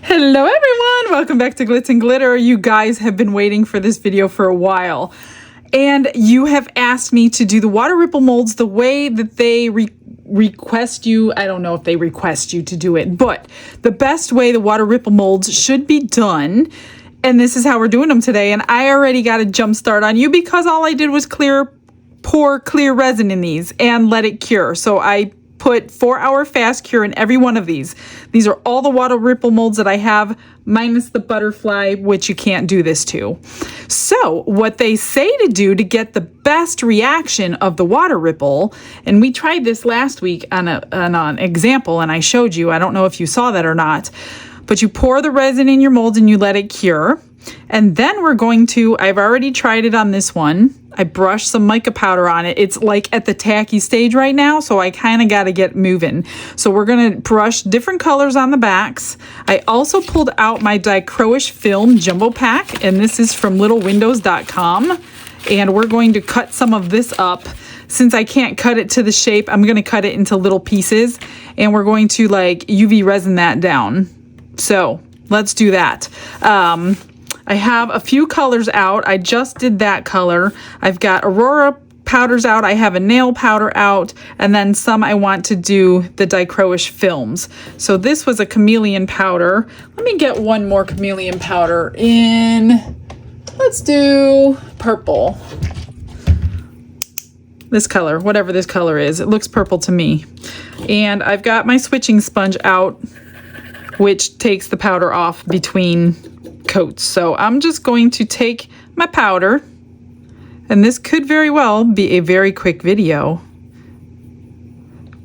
Hello everyone, welcome back to Glitz and Glitter. You guys have been waiting for this video for a while and you have asked me to do the water ripple molds the way that they request you. I don't know if they request you to do it, but the best way the water ripple molds should be done. And this is how we're doing them today. And I already got a jump start on you because all I did was pour clear resin in these and let it cure. So I put 4-hour fast cure in every one of these. These are all the water ripple molds that I have, minus the butterfly, which you can't do this to. So what they say to do to get the best reaction of the water ripple, and we tried this last week on an example, and I showed you, I don't know if you saw that or not, but you pour the resin in your molds and you let it cure. And then we're going to, I've already tried it on this one. I brushed some mica powder on it. It's like at the tacky stage right now, so I kind of got to get moving. So we're going to brush different colors on the backs. I also pulled out my dichroish film jumbo pack, and this is from littlewindows.com. And we're going to cut some of this up. Since I can't cut it to the shape, I'm going to cut it into little pieces, and we're going to like UV resin that down. So let's do that. I have a few colors out. I just did that color. I've got Aurora powders out. I have a nail powder out, and then some I want to do the dichroish films. So this was a chameleon powder. Let me get one more chameleon powder in. Let's do purple. This color, whatever this color is, it looks purple to me. And I've got my switching sponge out, which takes the powder off between coats. So I'm just going to take my powder, and this could very well be a very quick video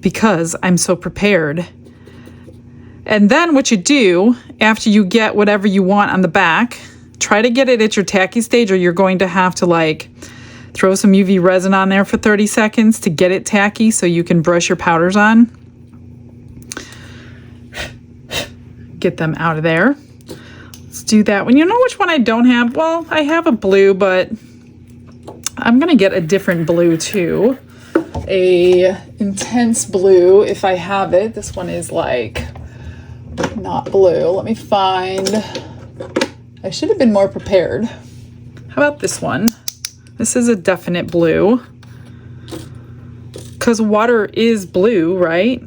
because I'm so prepared. And then what you do after you get whatever you want on the back, try to get it at your tacky stage, or you're going to have to like throw some UV resin on there for 30 seconds to get it tacky so you can brush your powders on. Get them out of there. Let's do that one. You know which one I don't have? Well, I have a blue, but I'm gonna get a different blue too. A intense blue if I have it. This one is like not blue. Let me find. I should have been more prepared. How about this one? This is a definite blue because water is blue, right?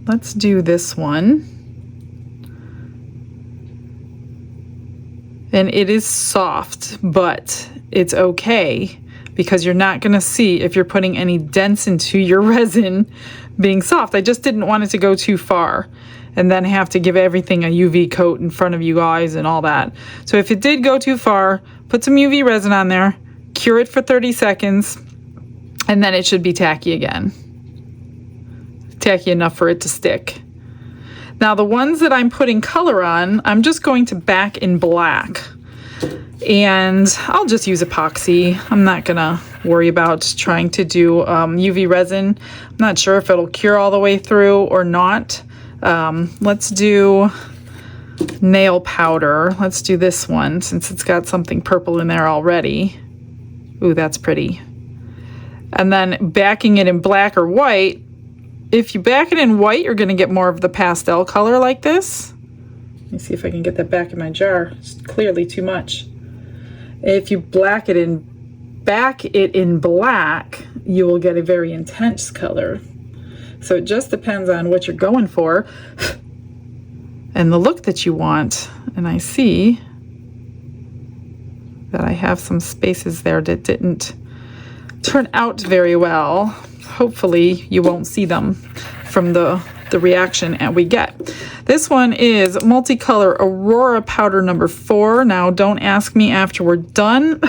Let's do this one. And it is soft, but it's okay because you're not gonna see if you're putting any dents into your resin being soft. I just didn't want it to go too far and then have to give everything a UV coat in front of you guys and all that. So if it did go too far, put some UV resin on there, cure it for 30 seconds, and then it should be tacky again. Tacky enough for it to stick. Now the ones that I'm putting color on, I'm just going to back in black, and I'll just use epoxy. I'm not gonna worry about trying to do UV resin. I'm not sure if it'll cure all the way through or not. Let's do nail powder. Let's do this one since it's got something purple in there already. Ooh, that's pretty. And then backing it in black or white. If you back it in white, you're going to get more of the pastel color like this. Let me see if I can get that back in my jar. It's clearly too much. If you back it in black, you will get a very intense color. So it just depends on what you're going for and the look that you want. And I see that I have some spaces there that didn't turn out very well. Hopefully you won't see them from the reaction and we get. This one is multicolor Aurora powder number 4. Now don't ask me after we're done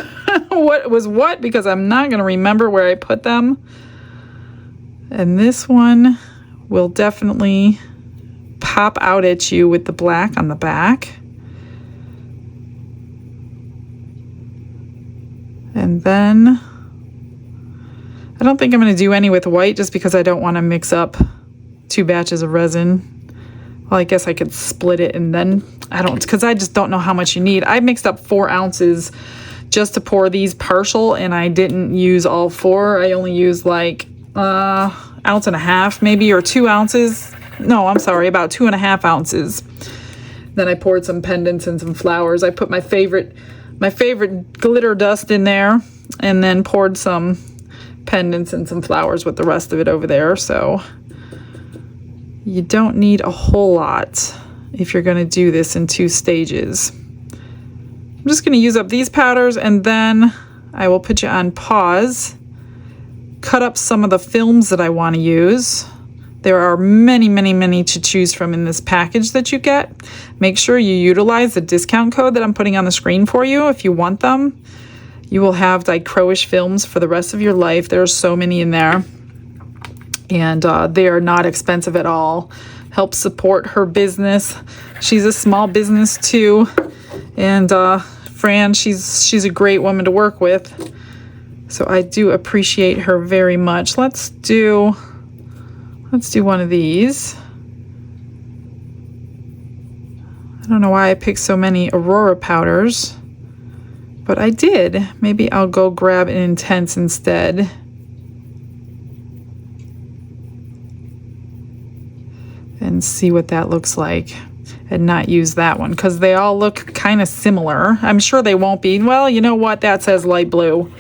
what was what, because I'm not going to remember where I put them. And this one will definitely pop out at you with the black on the back. And then I don't think I'm going to do any with white just because I don't want to mix up 2 batches of resin. Well, I guess I could split it and then I don't, because I just don't know how much you need. I mixed up 4 ounces just to pour these partial, and I didn't use all 4. I only used like ounce and a half maybe, or 2 ounces. No, I'm sorry, about 2.5 ounces. Then I poured some pendants and some flowers. I put my favorite glitter dust in there, and then poured some pendants and some flowers with the rest of it over there. So you don't need a whole lot if you're going to do this in 2 stages. I'm just going to use up these powders, and then I will put you on pause, cut up some of the films that I want to use. There are many, many, many to choose from in this package that you get. Make sure you utilize the discount code that I'm putting on the screen for you if you want them. You will have dichroish films for the rest of your life. There are so many in there, and they are not expensive at all. Help support her business. She's a small business too, and Fran, she's a great woman to work with. So I do appreciate her very much. Let's do one of these. I don't know why I picked so many Aurora powders, but I did. Maybe I'll go grab an Intense instead. And see what that looks like, and not use that one because they all look kind of similar. I'm sure they won't be. Well, you know what? That says light blue.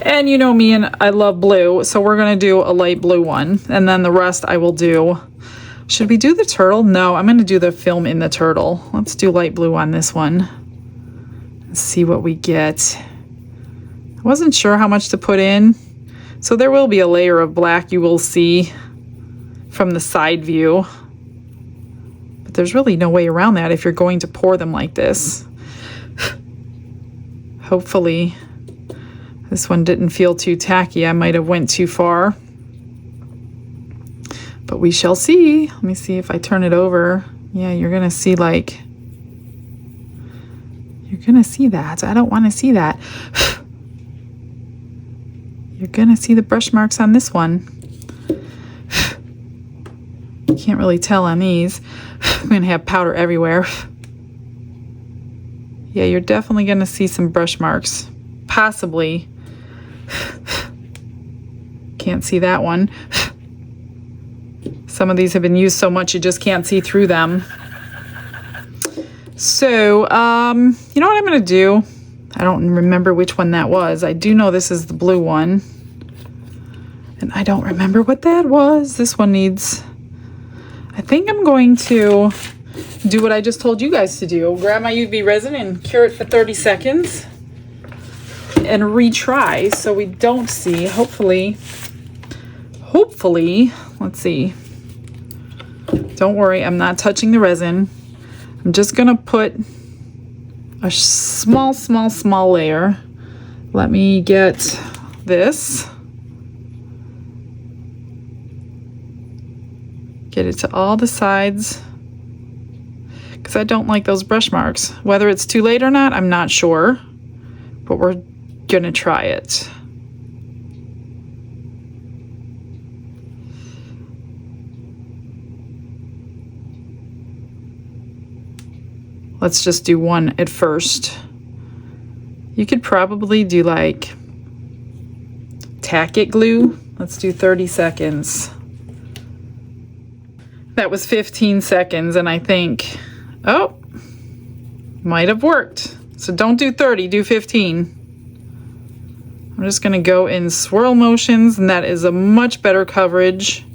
And you know me, and I love blue, so we're going to do a light blue one. And then the rest I will do. Should we do the turtle? No, I'm going to do the film in the turtle. Let's do light blue on this one. Let's see what we get. I wasn't sure how much to put in. So there will be a layer of black you will see from the side view. But there's really no way around that if you're going to pour them like this. Hopefully this one didn't feel too tacky. I might have went too far. But we shall see. Let me see if I turn it over. Yeah, you're going to see like... You're going to see that. I don't want to see that. You're going to see the brush marks on this one. Can't really tell on these. I'm going to have powder everywhere. Yeah, you're definitely going to see some brush marks. Possibly. Can't see that one. Some of these have been used so much you just can't see through them. So, you know what I'm going to do? I don't remember which one that was. I do know this is the blue one. And I don't remember what that was. This one needs... I think I'm going to do what I just told you guys to do. Grab my UV resin and cure it for 30 seconds. And retry so we don't see. Hopefully, let's see. Don't worry, I'm not touching the resin. I'm just going to put a small layer. Let me get this. Get it to all the sides. Because I don't like those brush marks. Whether it's too late or not, I'm not sure. But we're going to try it. Let's just do one at first. You could probably do like tack it glue. Let's do 30 seconds. That was 15 seconds, and I think, oh, might have worked. So don't do 30, do 15. I'm just going to go in swirl motions, and that is a much better coverage.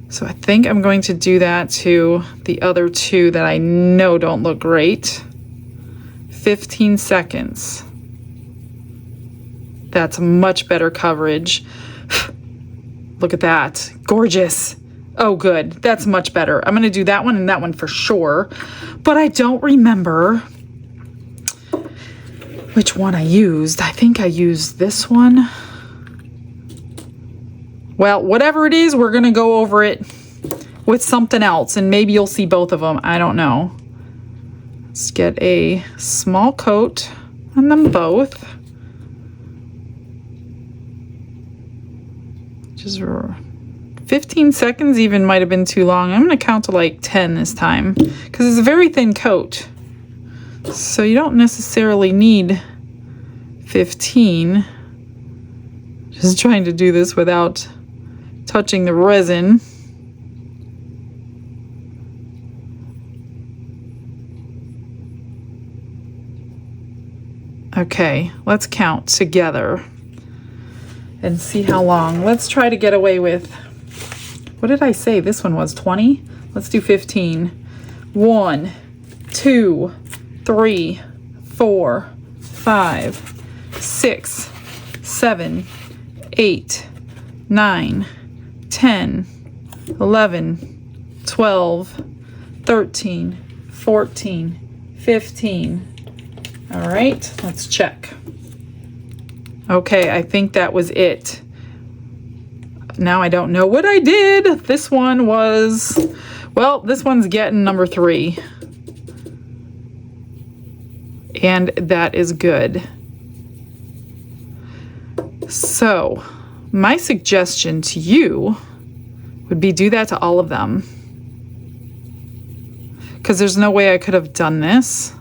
So I think I'm going to do that to the other two that I know don't look great. 15 seconds. That's much better coverage. Look at that. Gorgeous. Oh, good. That's much better. I'm going to do that one and that one for sure. But I don't remember which one I used. I think I used this one. Well, whatever it is, we're going to go over it with something else, and maybe you'll see both of them. I don't know. Let's get a small coat on them both. Just 15 seconds even might have been too long. I'm going to count to like 10 this time because it's a very thin coat. So you don't necessarily need 15. Just trying to do this without touching the resin. Okay, let's count together and see how long. Let's try to get away with, what did I say? This one was 20? Let's do 15. 1, 2, 3, 4, 5, 6, 7, 8, 9, 10, 11, 12, 13, 14, 15. All right, let's check. Okay, I think that was it. Now I don't know what I did. This one was, well, this one's getting number 3. And that is good. So, my suggestion to you would be do that to all of them. Because there's no way I could have done this.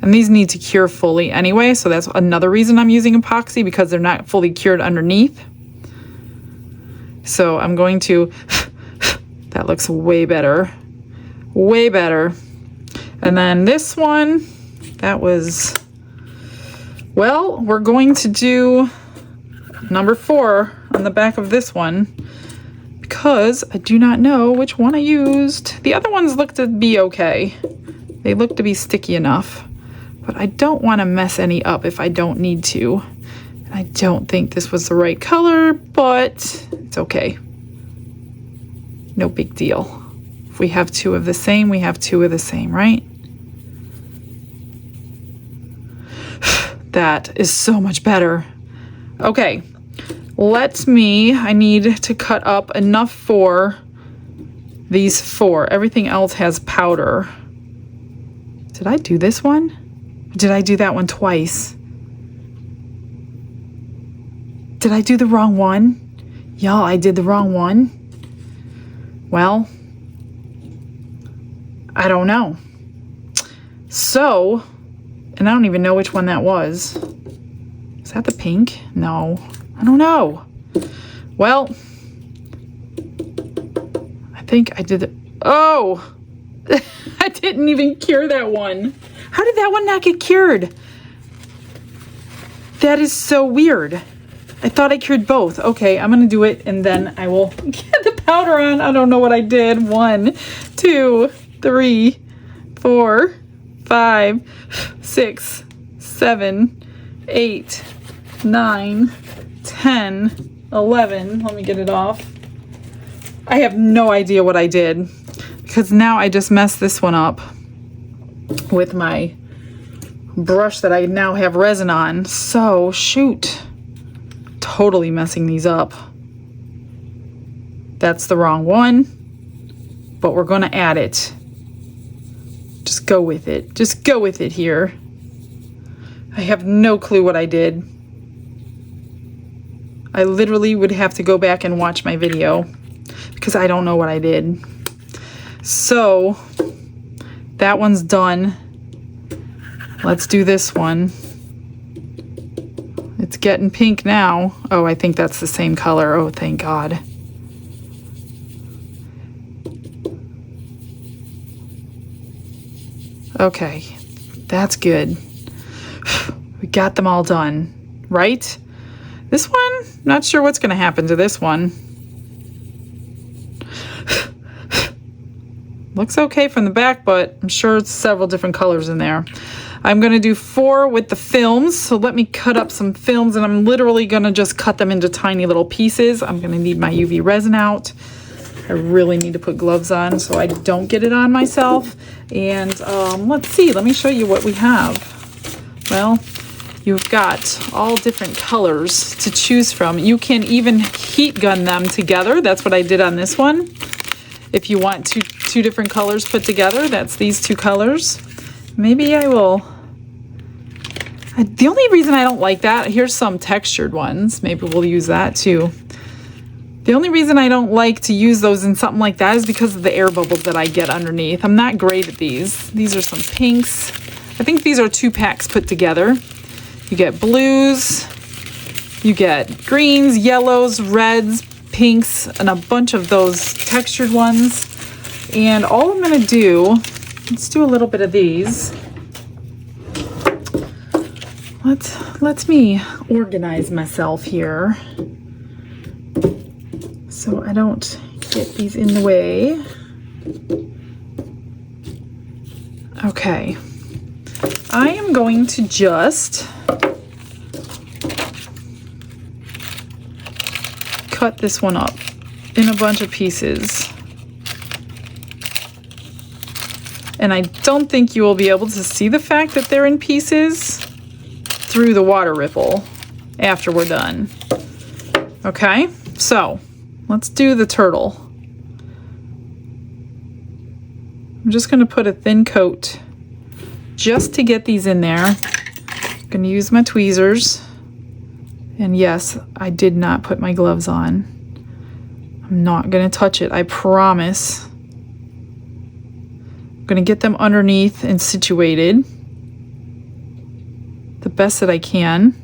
And these need to cure fully anyway, so that's another reason I'm using epoxy, because they're not fully cured underneath. So I'm going to, that looks way better. Way better. And then this one, that was, well, we're going to do number 4 on the back of this one, because I do not know which one I used. The other ones look to be okay. They look to be sticky enough. But I don't want to mess any up if I don't need to. I don't think this was the right color, but it's okay. No big deal. If we have 2 of the same, we have 2 of the same, right? That is so much better. Okay, I need to cut up enough for these 4. Everything else has powder. Did I do this one? Did I do that one twice? Did I do the wrong one? Y'all, I did the wrong one. Well, I don't know. So, and I don't even know which one that was. Is that the pink? No, I don't know. Well, I think I did it. Oh, I didn't even cure that one. How did that one not get cured? That is so weird. I thought I cured both. Okay, I'm gonna do it and then I will get the powder on. I don't know what I did. 1, 2, 3, 4, 5, 6, 7, 8, 9, 10, 11. Let me get it off. I have no idea what I did, because now I just messed this one up with my brush that I now have resin on. So shoot, totally messing these up. That's the wrong one, but we're gonna add it. Just go with it. Just go with it here. I have no clue what I did. I literally would have to go back and watch my video because I don't know what I did. So that one's done. Let's do this one. It's getting pink now. Oh, I think that's the same color. Oh, thank God. Okay, that's good. We got them all done, right? This one, not sure what's going to happen to this one. Looks okay from the back, but I'm sure it's several different colors in there. I'm going to do 4 with the films, so let me cut up some films, and I'm literally going to just cut them into tiny little pieces. I'm going to need my UV resin out. I really need to put gloves on so I don't get it on myself. And let's see, let me show you what we have. Well, you've got all different colors to choose from. You can even heat gun them together. That's what I did on this one. If you want two different colors put together, that's these 2 colors. Maybe I will. The only reason I don't like that, here's some textured ones. Maybe we'll use that too. The only reason I don't like to use those in something like that is because of the air bubbles that I get underneath. I'm not great at these. These are some pinks. I think these are 2 packs put together. You get blues, you get greens, yellows, reds, pinks, and a bunch of those textured ones. And all I'm gonna do, let's do a little bit of these. let me organize myself here so I don't get these in the way. Okay, I am going to just cut this one up in a bunch of pieces. And I don't think you will be able to see the fact that they're in pieces through the water ripple after we're done. Okay, so let's do the turtle. I'm just going to put a thin coat just to get these in there. I'm going to use my tweezers. And yes, I did not put my gloves on. I'm not going to touch it, I promise. I'm going to get them underneath and situated the best that I can.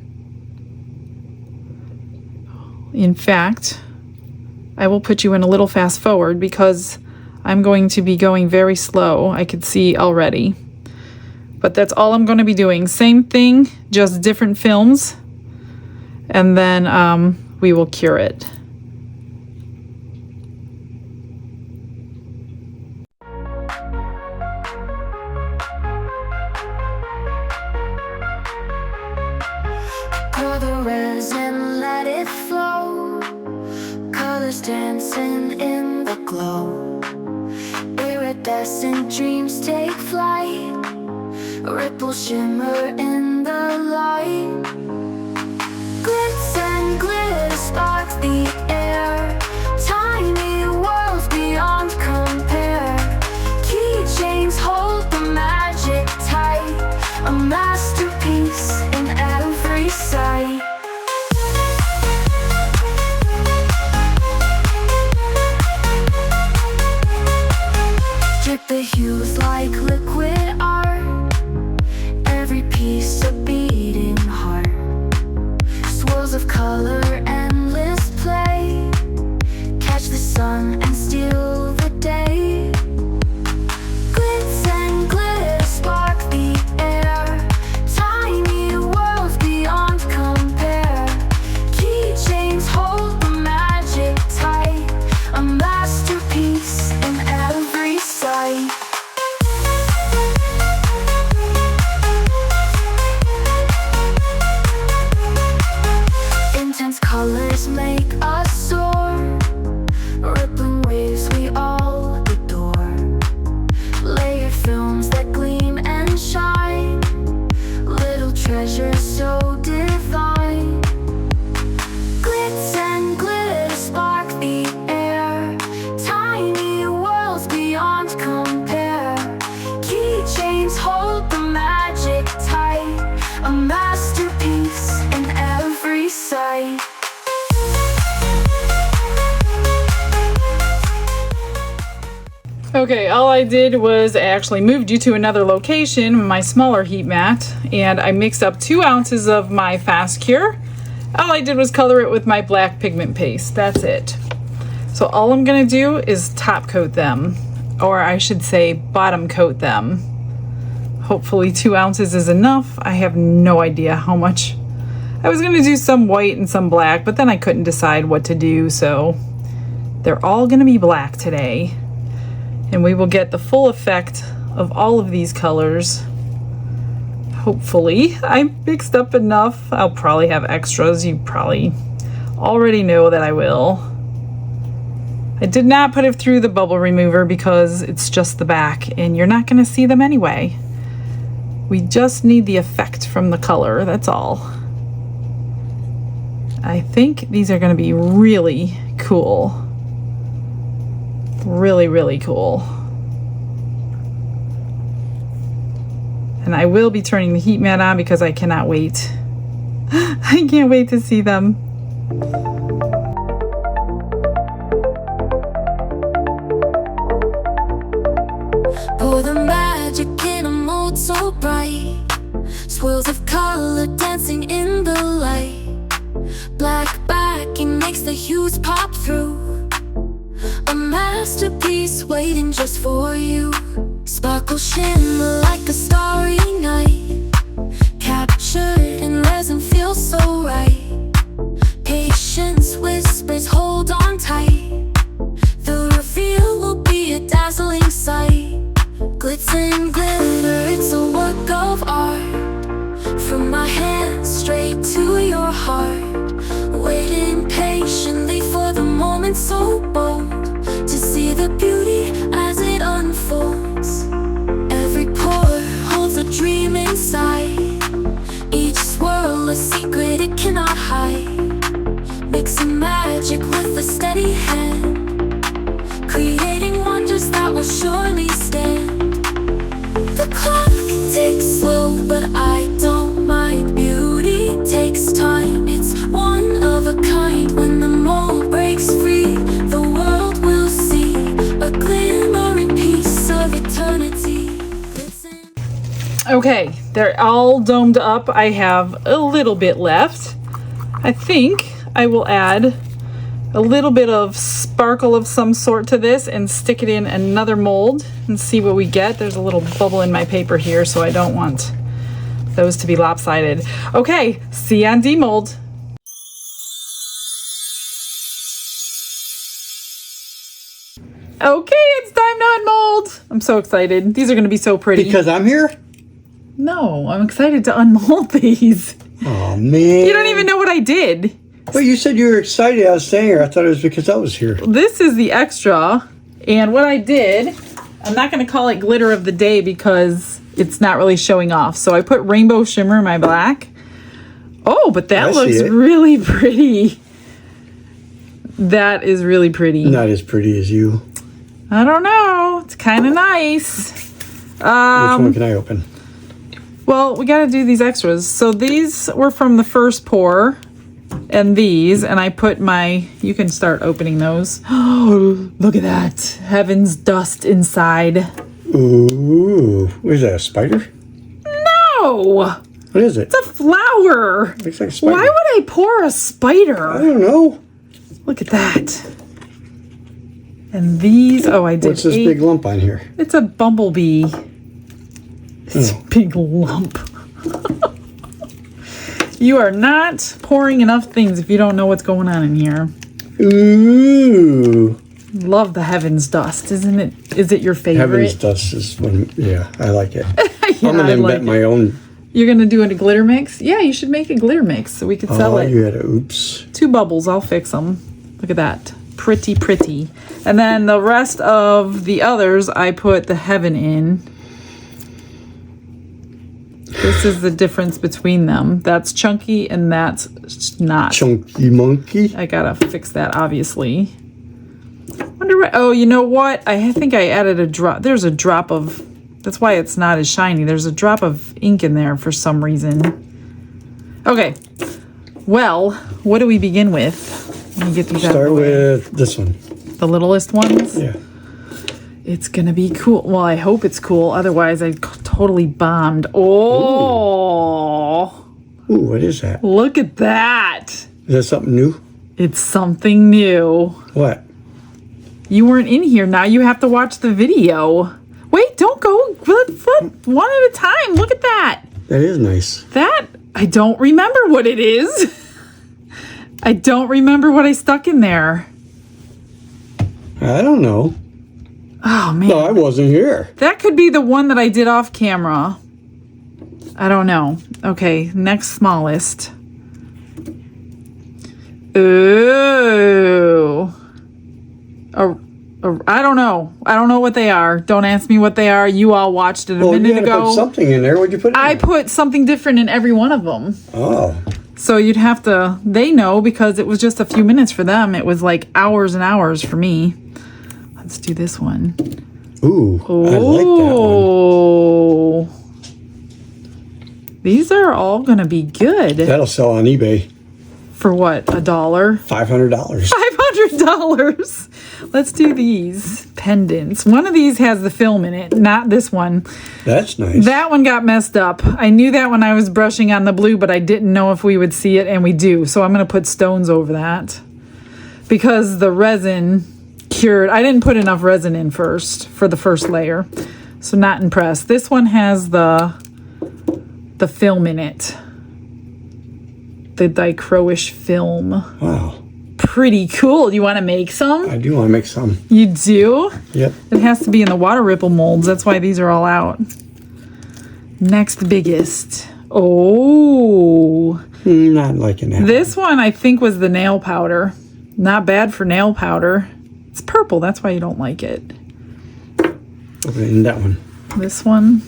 In fact, I will put you in a little fast forward because I'm going to be going very slow. I could see already. But that's all I'm going to be doing. Same thing, just different films. And then we will cure it. Pour the resin, let it flow. Colors dancing in the glow. Iridescent dreams take flight. Ripples shimmer in the light. Glitz and glitter spark the air. Tiny worlds beyond compare. Keychains hold the magic tight. A masterpiece in every sight. Drip the hues like liquid art. Every piece a beating heart. Swirls of color, endless play. Catch the sun and steal the day. Glitz and glitter spark the air. Tiny worlds beyond compare. Keychains hold the magic tight. A masterpiece in every sight. Intense colors make us soar. Rippling waves we all adore. Layered films that gleam and shine. Little treasures so divine. Glitz and glitter spark the air. Tiny worlds beyond compare. Keychains hold the magic tight. A masterpiece in every sight. Okay, all I did was I actually moved you to another location, my smaller heat mat, and I mixed up 2 ounces of my fast cure. All I did was color it with my black pigment paste. That's it. So all I'm gonna do is top coat them, or I should say bottom coat them. Hopefully 2 ounces is enough. I have no idea how much. I was gonna do some white and some black, but then I couldn't decide what to do, so they're all gonna be black today. And we will get the full effect of all of these colors. Hopefully. I mixed up enough. I'll probably have extras. You probably already know that I will. I did not put it through the bubble remover because it's just the back and you're not going to see them anyway. We just need the effect from the color, that's all. I think these are going to be really cool. Really, really cool. And I will be turning the heat mat on because I cannot wait. I can't wait to see them. Pour the magic in a mold so bright. Swirls of color dancing in the light. Black backing makes the hues pop through. A masterpiece waiting just for you. Sparkle shimmer like a starry night. Captured in steady hand, creating wonders that will surely stand. The clock ticks slow, but I don't mind. Beauty takes time, it's one of a kind. When the mold breaks free, the world will see a glimmering piece of eternity. Okay, they're all domed up. I have a little bit left. I think I will add a little bit of sparkle of some sort to this and stick it in another mold and see what we get. There's a little bubble in my paper here, so I don't want those to be lopsided. Okay, see you on demold. Okay, it's time to unmold. I'm so excited. These are going to be so pretty. Because I'm here? No, I'm excited to unmold these. Oh, man. You don't even know what I did. Well, you said you were excited I was staying here. I thought it was because I was here. This is the extra, and what I did, I'm not going to call it glitter of the day because it's not really showing off. So I put rainbow shimmer in my black. Oh, but that looks really pretty. That is really pretty. Not as pretty as you. I don't know. It's kind of nice. Which one can I open? Well, we got to do these extras. So these were from the first pour, and these, and I put my, you can start opening those. Oh, look at that. Heaven's dust inside. Ooh. What is that, a spider? No. What is it? It's a flower. Looks like a spider. Why would I pour a spider? I don't know. Look at that. And these, oh, I did What's this big lump on here? It's a bumblebee. It's a big lump. You are not pouring enough things if you don't know what's going on in here. Ooh. Love the heaven's dust, isn't it? Is it your favorite? Heaven's dust is one, yeah, I like it. Yeah, I'm going to invent my own. You're going to do a glitter mix? Yeah, you should make a glitter mix so we could sell it. You had a oops. 2 bubbles, I'll fix them. Look at that. Pretty, pretty. And then the rest of the others, I put the heaven in. This is the difference between them. That's chunky and that's not. Chunky monkey. I gotta fix that, obviously. Wonder what, oh, you know what? I think I added a drop. There's a drop of, that's why it's not as shiny. There's a drop of ink in there for some reason. Okay. Well, what do we begin with? Let me get these out of Start the way. with this one. The littlest ones? Yeah. It's gonna be cool. Well, I hope it's cool. Otherwise, I totally bombed. Oh! Ooh, what is that? Look at that! Is that something new? It's something new. What? You weren't in here. Now you have to watch the video. Wait, don't go. Flip one at a time. Look at that. That is nice. That, I don't remember what it is. I don't remember what I stuck in there. I don't know. Oh, man. No, I wasn't here. That could be the one that I did off camera. I don't know. Okay, next smallest. Ooh. I don't know. I don't know what they are. Don't ask me what they are. You all watched it a minute you had ago. to put something in there. What'd you put in I there? put something different in every one of them. Oh. So you'd have to, they know because it was just a few minutes for them. It was like hours and hours for me. Let's do this one. Ooh, I like that one. These are all going to be good. That'll sell on eBay. For what? $1? $500. $500. Let's do these pendants. One of these has the film in it, not this one. That's nice. That one got messed up. I knew that when I was brushing on the blue, but I didn't know if we would see it, and we do. So I'm going to put stones over that. Because the resin cured. I didn't put enough resin in first for the first layer. So not impressed. This one has the film in it. The dichroish film. Wow. Pretty cool. You want to make some? I do want to make some. You do? Yep. It has to be in the water ripple molds. That's why these are all out. Next biggest. Oh. Not liking that. This one I think was the nail powder. Not bad for nail powder. It's purple. That's why you don't like it. Open it in that one. This one.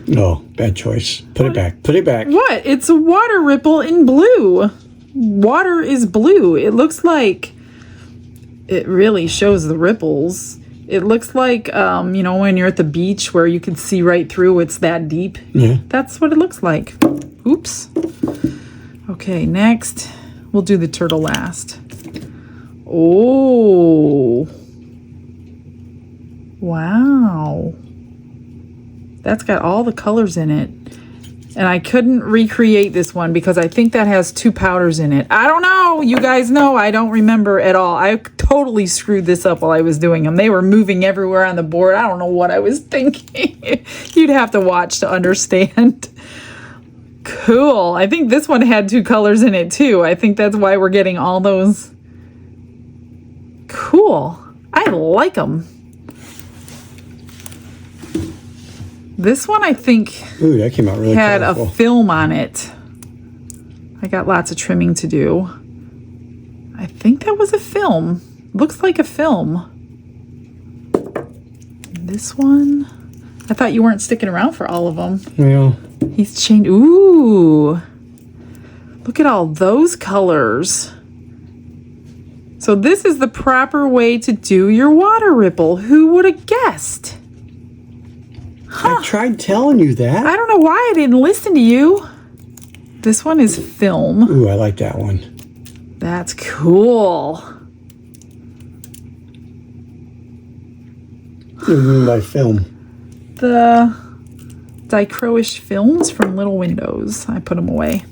No, bad choice. Put it back. Put it back. What? It's a water ripple in blue. water is blue. It looks like it really shows the ripples. It looks like, you know, when you're at the beach where you can see right through, it's that deep. Yeah. That's what it looks like. Oops. Okay, next, we'll do the turtle last. Oh. Wow. That's got all the colors in it. And I couldn't recreate this one because I think that has 2 powders in it. I don't know. You guys know I don't remember at all. I totally screwed this up while I was doing them. They were moving everywhere on the board. I don't know what I was thinking. You'd have to watch to understand. Cool. I think this one had 2 colors in it too. I think that's why we're getting all those. Cool. I like them. This one, I think, Ooh, that came out really had colorful. a film on it. I got lots of trimming to do. I think that was a film. Looks like a film. This one, I thought you weren't sticking around for all of them. Well, He's changed. Ooh, look at all those colors. So this is the proper way to do your water ripple. Who would have guessed? I tried telling you that. I don't know why I didn't listen to you. This one is film. Ooh, I like that one. That's cool. What do you mean by film? The dichroish films from Little Windows. I put them away.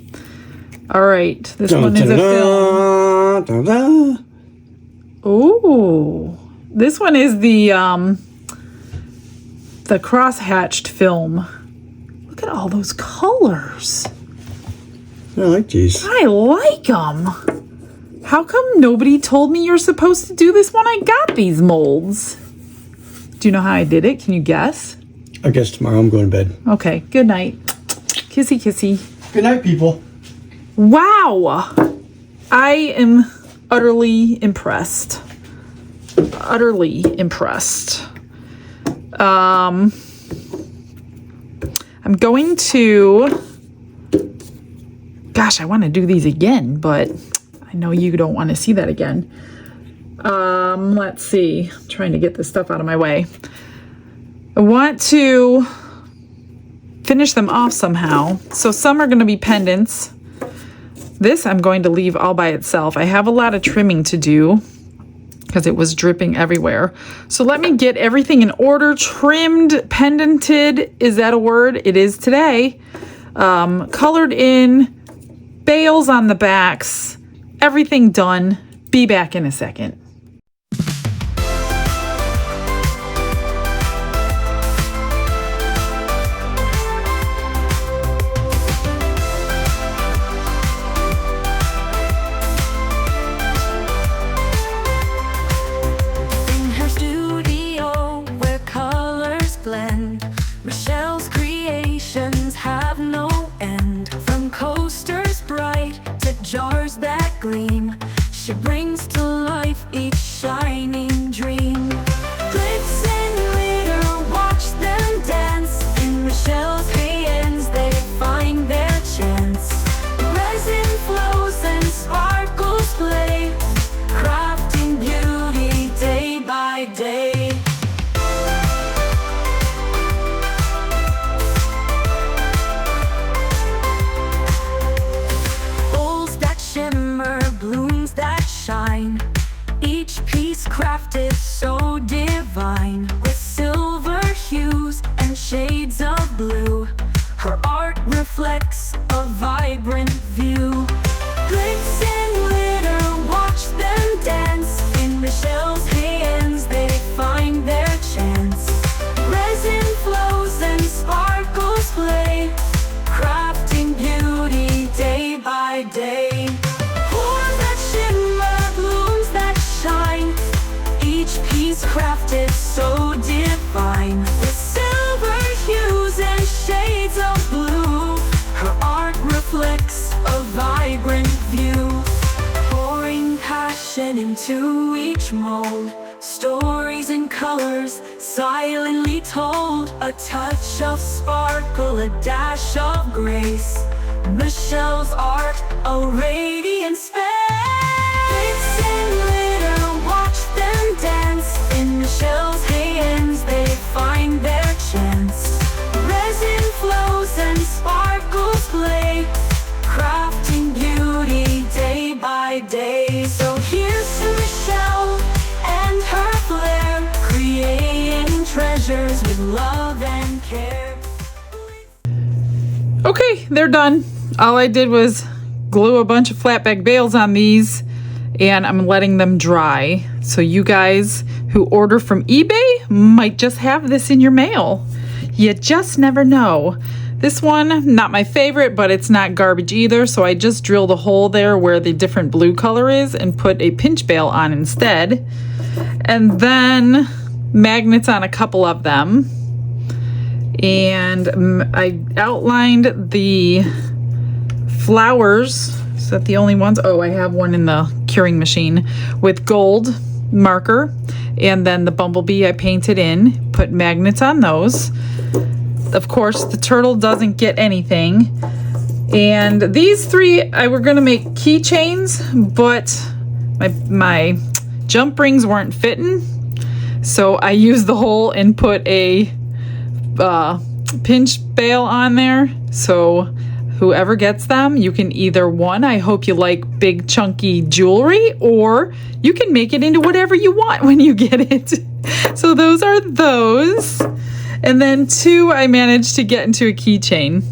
All right, this one is a film. Da-da. Oh, this one is the cross-hatched film. Look at all those colors. I like these. I like them. How come nobody told me you're supposed to do this when I got these molds? Do you know how I did it? Can you guess? I guess tomorrow I'm going to bed. Okay, good night. Kissy, kissy. Good night, people. Wow. I am utterly impressed. Utterly impressed. I'm going to, gosh, I want to do these again, but I know you don't want to see that again. Let's see, I'm trying to get this stuff out of my way. I want to finish them off somehow. So some are going to be pendants. This I'm going to leave all by itself. I have a lot of trimming to do because it was dripping everywhere. So let me get everything in order. Trimmed, pendented, is that a word? It is today. Colored in, bails on the backs, everything done. Be back in a second. Michelle's creations have no end. From coasters bright to jars that gleam, she brings to life each shining dream. Glitz and glitter, watch them dance. In Michelle's hands they find their chance. Resin flows and sparkles play, crafting beauty day by day. Each piece crafted so divine, with silver hues and shades of blue. Her art reflects a vibrant view. Glitz and glitter, watch them dance. In Michelle's hands they find their chance. Resin flows and sparkles play, crafting beauty day by day. Crafted so divine, with silver hues and shades of blue. Her art reflects a vibrant view, pouring passion into each mold. Stories and colors silently told, a touch of sparkle, a dash of grace. Michelle's art, a radiant spell. Glitz and glitter, watch them dance. In Michelle's hands they find their chance. Resin flows and sparkles play, crafting beauty day by day. So here's to Michelle and her flair, creating treasures with love and care. Okay, they're done. All I did was glue a bunch of flatback bales on these, and I'm letting them dry. So you guys who order from eBay might just have this in your mail. You just never know. This one, not my favorite, but it's not garbage either, so I just drilled a hole there where the different blue color is and put a pinch bale on instead. And then magnets on a couple of them. And I outlined the flowers. Is that the only ones? Oh, I have one in the curing machine with gold marker. And then the bumblebee I painted in, put magnets on those. Of course, the turtle doesn't get anything. And these three, I were gonna make keychains, but my jump rings weren't fitting. So I used the hole and put a pinch bale on there. So whoever gets them, you can either, one, I hope you like big chunky jewelry, or you can make it into whatever you want when you get it. So those are those. And then two, I managed to get into a keychain.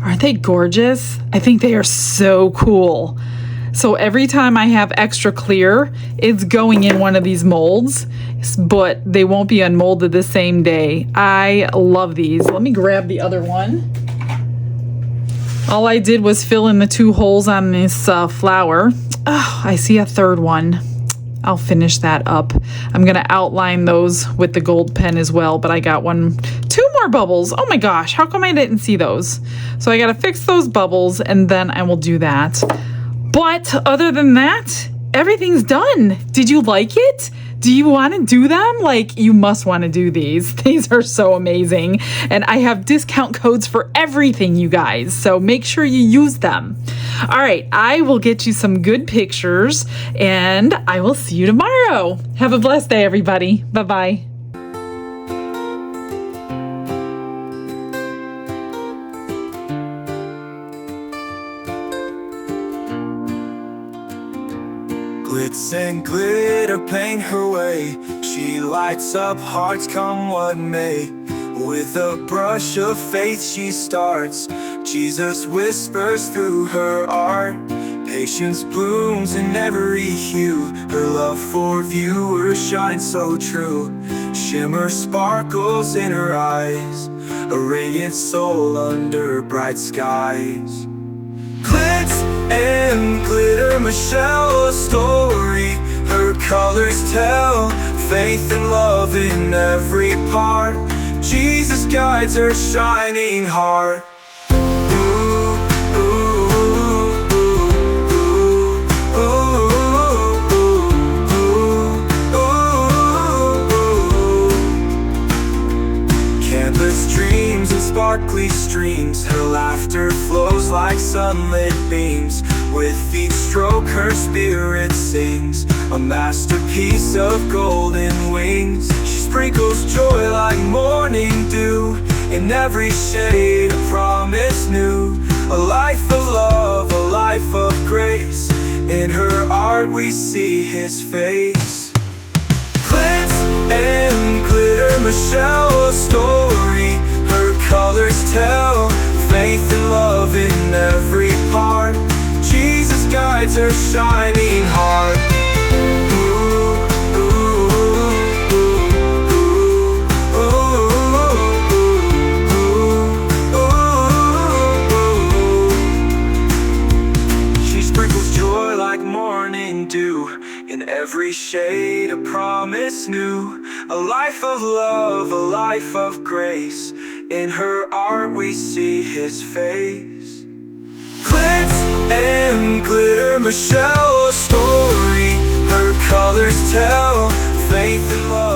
Aren't they gorgeous? I think they are so cool. So every time I have extra clear, it's going in one of these molds, but they won't be unmolded the same day. I love these. Let me grab the other one. All I did was fill in the two holes on this flower. Oh, I see a third one. I'll finish that up. I'm gonna outline those with the gold pen as well, but I got two more bubbles. Oh my gosh, how come I didn't see those? So I gotta fix those bubbles and then I will do that. But other than that, everything's done. Did you like it? Do you want to do them? Like, you must want to do these. These are so amazing. And I have discount codes for everything, you guys. So make sure you use them. All right, I will get you some good pictures and I will see you tomorrow. Have a blessed day, everybody. Bye-bye. Glitz and glitter paint her way. She lights up hearts come what may. With a brush of faith she starts. Jesus whispers through her art. Patience blooms in every hue. Her love for viewers shines so true. Shimmer sparkles in her eyes. A radiant soul under bright skies. Glitz and glitter, Michelle, a story. Her colors tell faith and love in every part. Jesus guides her shining heart. Canvas dreams and sparkly streams. Her laughter flows like sunlit beams. With each stroke her spirit sings, a masterpiece of golden wings. She sprinkles joy like morning dew. In every shade a promise new. A life of love, a life of grace. In her art we see his face. Glitz and glitter, Michelle, a story. Her colors tell faith and love in every part. Jesus guides her shining heart. She sprinkles joy like morning dew. In every shade a promise new. A life of love, a life of grace. In her art we see his face. Glitz and glitter, Michelle, a story. Her colors tell faith and love.